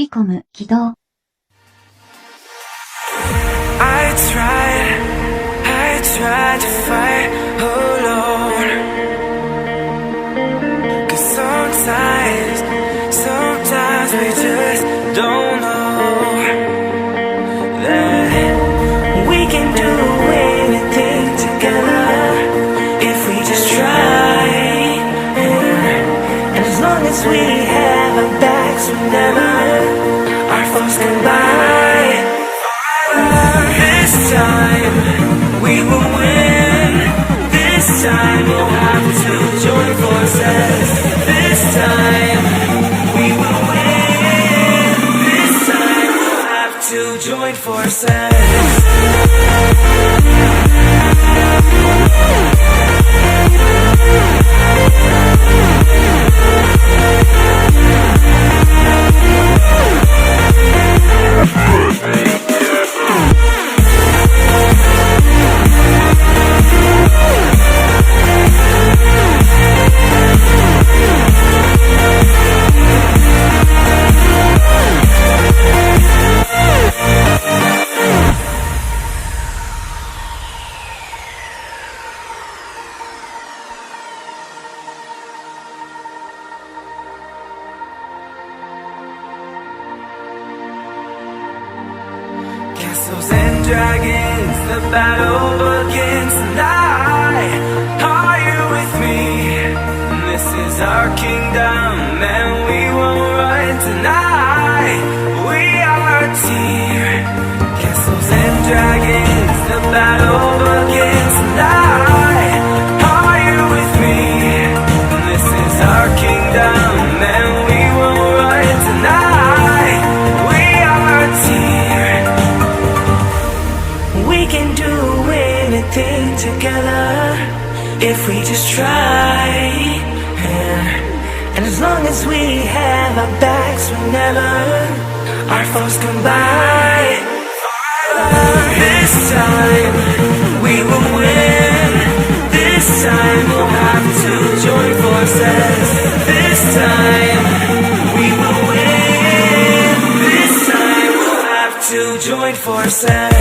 イコム起動。I tried to fight alone. 'Cause sometimes we just don't know that we can do anything together if we just try. And as long as we have our backs, whenever our foes collide, this time we will win. This time we'll have to join forces. This time we will win. This time we'll have to join forces. Castles and dragons, the battle begins tonight. Are you with me? This is our kingdom and we won't run tonight. We are a team. Castles and dragons, the battle begins tonight. Are you with me? This is our kingdom and we won't run tonight. We are a team. We can do anything together if we just try. And as long as we have our backs whenever our foes combine, this time we will win. This time we'll have to join forces. This time we will win. This time we'll have to join forces.